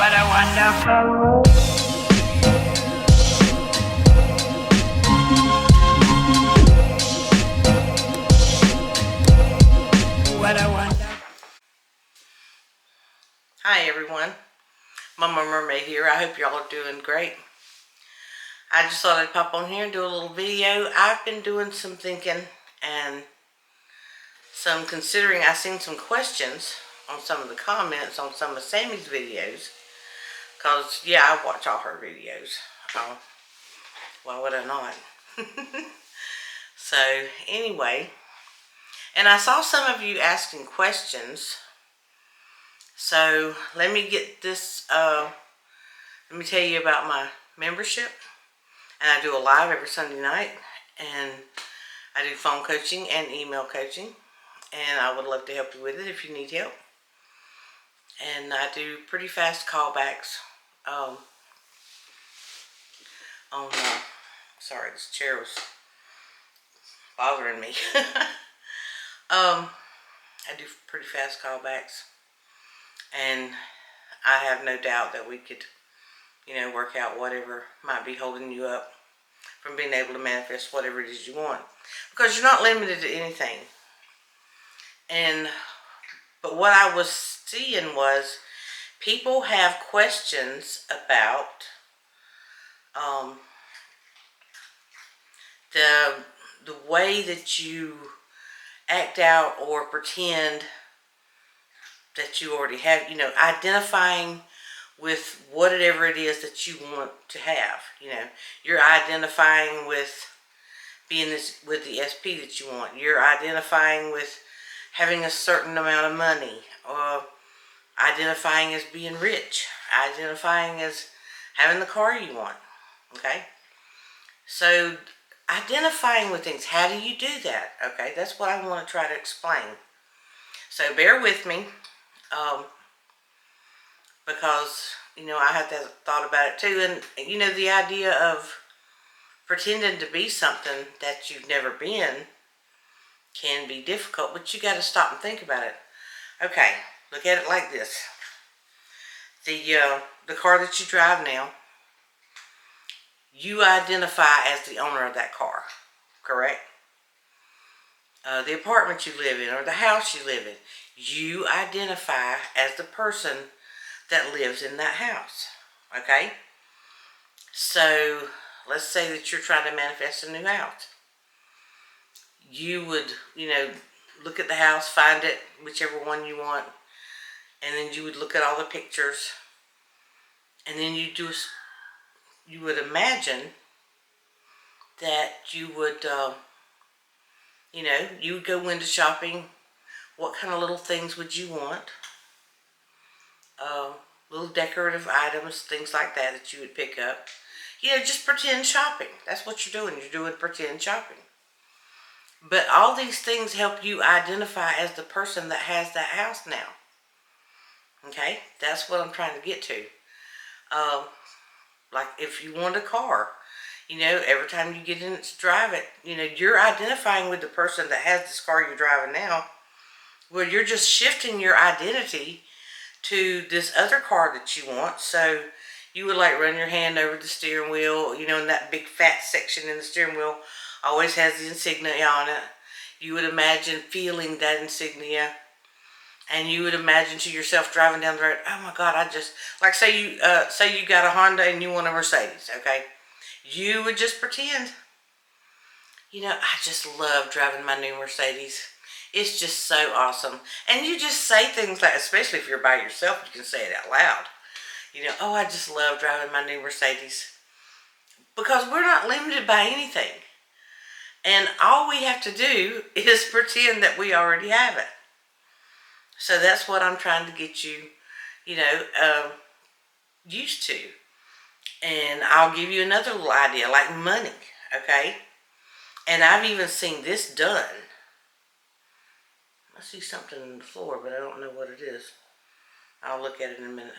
What a wonderful world. What a wonderful. Hi everyone, Mama Mermaid here. I hope y'all are doing great. I just thought I'd pop on here and do a little video. I've been doing some thinking and some considering. I've seen some questions on some of the comments on some of Sammy's videos. Because, yeah, I watch all her videos. Why would I not? So, anyway. And I saw some of you asking questions. So, let me get this, let me tell you about my membership. And I do a live every Sunday night. And I do phone coaching and email coaching. And I would love to help you with it if you need help. And I do pretty fast callbacks. Sorry, this chair was bothering me. I do pretty fast callbacks. And I have no doubt that we could, work out whatever might be holding you up from being able to manifest whatever it is you want. Because you're not limited to anything. But what I was seeing was people have questions about the way that you act out or pretend that you already have, identifying with whatever it is that you want to have. You're identifying with being with the SP that you want. You're identifying with having a certain amount of money, or identifying as being rich, identifying as having the car you want. Okay? So, identifying with things, how do you do that? Okay, that's what I want to try to explain. So, bear with me, because, I had that thought about it too. And, the idea of pretending to be something that you've never been can be difficult, but you got to stop and think about it. Okay, look at it like this. The car that you drive now, you identify as the owner of that car, correct? The apartment you live in or the house you live in, you identify as the person that lives in that house, okay? So, let's say that you're trying to manifest a new house. You would, look at the house, find it, whichever one you want, and then you would look at all the pictures, and then you would imagine that you would, you would go window shopping. What kind of little things would you want? Little decorative items, things like that you would pick up. Just pretend shopping. That's what you're doing. You're doing pretend shopping. But all these things help you identify as the person that has that house now. Okay? That's what I'm trying to get to. Like if you want a car, every time you get in it to drive it, you're identifying with the person that has this car you're driving now. Well, you're just shifting your identity to this other car that you want. So you would like run your hand over the steering wheel, and that big fat section in the steering wheel always has the insignia on it. You would imagine feeling that insignia. And you would imagine to yourself driving down the road, oh my God, like say you got a Honda and you want a Mercedes, okay? You would just pretend, I just love driving my new Mercedes. It's just so awesome. And you just say things like, especially if you're by yourself, you can say it out loud. Oh, I just love driving my new Mercedes. Because we're not limited by anything. And all we have to do is pretend that we already have it. So that's what I'm trying to get you, used to. And I'll give you another little idea, like money, okay? And I've even seen this done. I see something on the floor, but I don't know what it is. I'll look at it in a minute.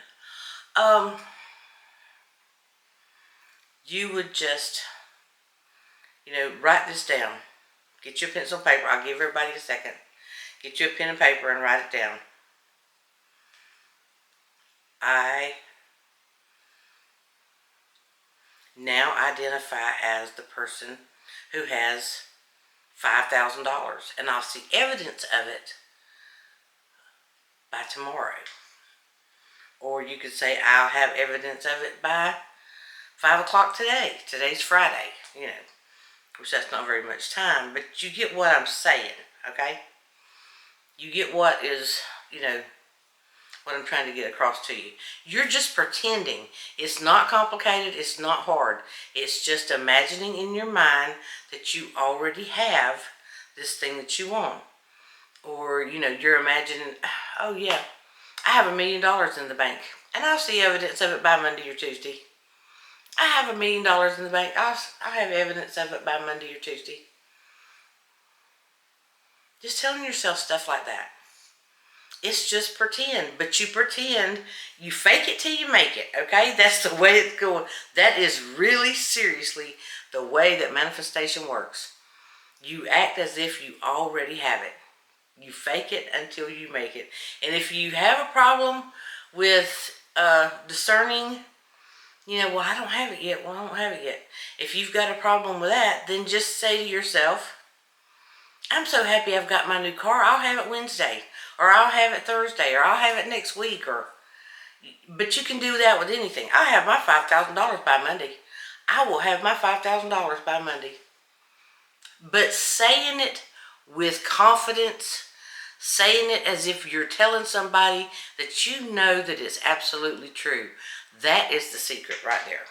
You would just, write this down. Get you a pencil and paper. I'll give everybody a second. Get you a pen and paper and write it down. I identify as the person who has $5,000, and I'll see evidence of it by tomorrow. Or you could say, I'll have evidence of it by 5 o'clock today. Today's Friday, which that's not very much time, but you get what I'm saying, okay? You get what is, what I'm trying to get across to you. You're just pretending. It's not complicated. It's not hard. It's just imagining in your mind that you already have this thing that you want. Or, you're imagining, oh yeah, I have $1 million in the bank, and I'll see evidence of it by Monday or Tuesday. I have $1 million in the bank. I'll have evidence of it by Monday or Tuesday. Just telling yourself stuff like that. It's just pretend, but you pretend, you fake it till you make it, okay? That's the way it's going. That is really seriously the way that manifestation works. You act as if you already have it. You fake it until you make it. And if you have a problem with discerning, well, I don't have it yet. Well, I don't have it yet. If you've got a problem with that, then just say to yourself, I'm so happy I've got my new car. I'll have it Wednesday, or I'll have it Thursday, or I'll have it next week. But you can do that with anything. I have my $5,000 by Monday. I will have my $5,000 by Monday. But saying it with confidence, saying it as if you're telling somebody that you know that it's absolutely true. That is the secret right there.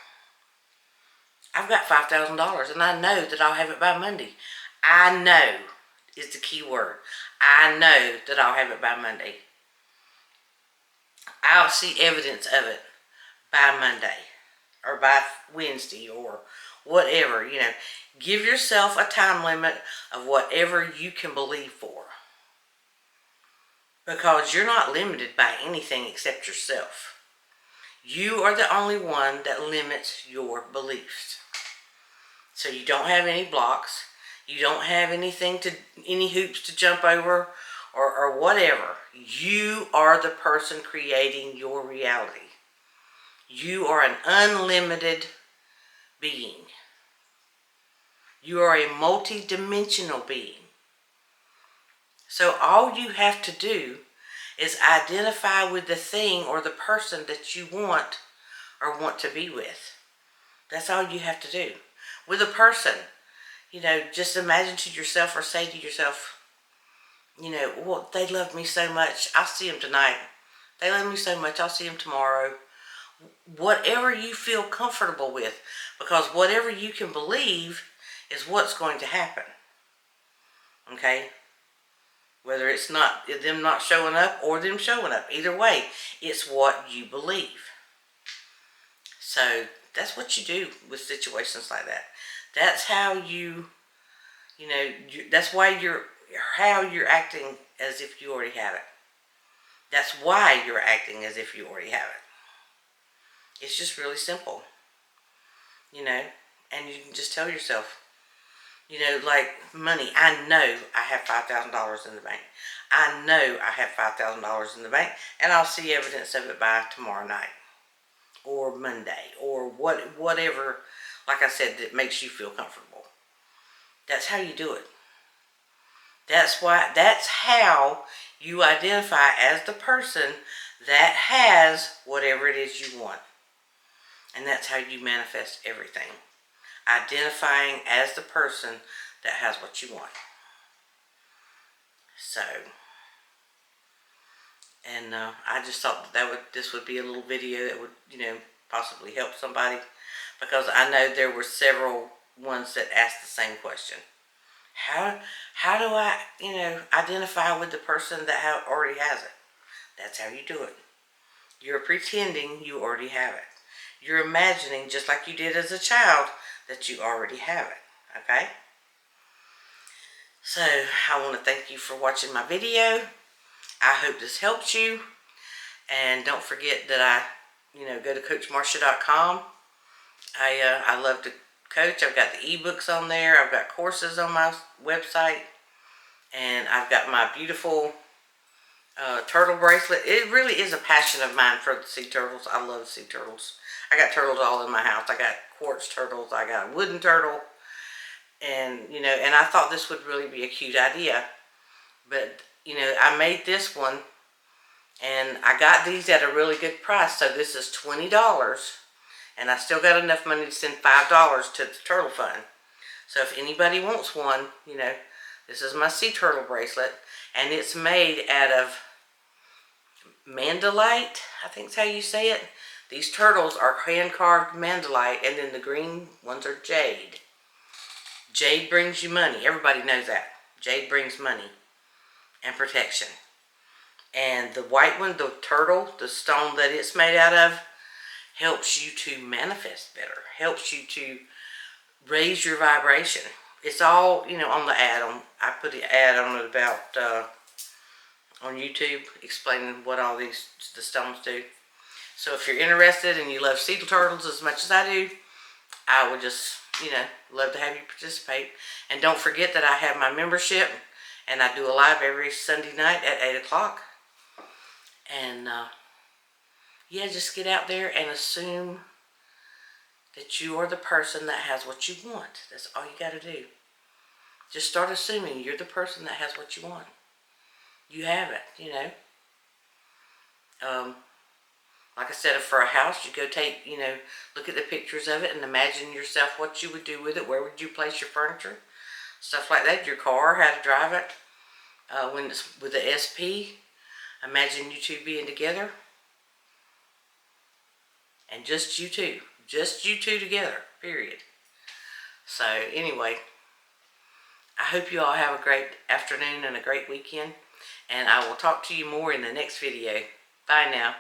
I've got $5,000 and I know that I'll have it by Monday. I know is the key word. I know that I'll have it by Monday. I'll see evidence of it by Monday or by Wednesday or whatever, Give yourself a time limit of whatever you can believe for. Because you're not limited by anything except yourself. You are the only one that limits your beliefs. So you don't have any blocks. You don't have any hoops to jump over or whatever. You are the person creating your reality. You are an unlimited being. You are a multi-dimensional being. So all you have to do is identify with the thing or the person that you want or want to be with. That's all you have to do. With a person, just imagine to yourself or say to yourself, well, they love me so much, I'll see them tonight. They love me so much, I'll see them tomorrow. Whatever you feel comfortable with, because whatever you can believe is what's going to happen. Okay? Whether it's not them not showing up or them showing up. Either way, it's what you believe. So that's what you do with situations like that. That's how that's why how you're acting as if you already have it. That's why you're acting as if you already have it. It's just really simple. And you can just tell yourself, like money. I know I have $5,000 in the bank. I know I have $5,000 in the bank, and I'll see evidence of it by tomorrow night or Monday or whatever, like I said, that makes you feel comfortable. That's how you do it. That's how you identify as the person that has whatever it is you want. And that's how you manifest everything. Identifying as the person that has what you want. So, and I just thought this would be a little video that would, possibly help somebody, because I know there were several ones that asked the same question. How do I, identify with the person that already has it? That's how you do it. You're pretending you already have it. You're imagining, just like you did as a child, that you already have it. Okay? So, I want to thank you for watching my video. I hope this helps you. And don't forget that I, go to CoachMarcia.com. I love to coach. I've got the ebooks on there. I've got courses on my website. And I've got my beautiful turtle bracelet. It really is a passion of mine for the sea turtles. I love sea turtles. I got turtles all in my house. I got quartz turtles. I got a wooden turtle. And, you know, and I thought this would really be a cute idea. But, you know, I made this one. And I got these at a really good price. So this is $20. And I still got enough money to send $5 to the turtle fund. So if anybody wants one, you know, this is my sea turtle bracelet. And it's made out of mandalite, I think is how you say it. These turtles are hand-carved mandalite, and then the green ones are jade. Jade brings you money. Everybody knows that. Jade brings money and protection. And the white one, the turtle, the stone that it's made out of, helps you to manifest better. Helps you to raise your vibration. It's all, you know, on the ad. I put the ad on it about on YouTube explaining what all the stones do. So if you're interested and you love sea turtles as much as I do, I would just, you know, love to have you participate. And don't forget that I have my membership, and I do a live every Sunday night at 8 o'clock. And yeah, just get out there and assume that you are the person that has what you want. That's all you got to do. Just start assuming you're the person that has what you want. You have it, you know. Like I said, for a house, you go take, you know, look at the pictures of it and imagine yourself what you would do with it. Where would you place your furniture? Stuff like that. Your car, how to drive it. When it's with the SP, imagine you two being together. And just you two. Just you two together, period. So, anyway, I hope you all have a great afternoon and a great weekend. And I will talk to you more in the next video. Bye now.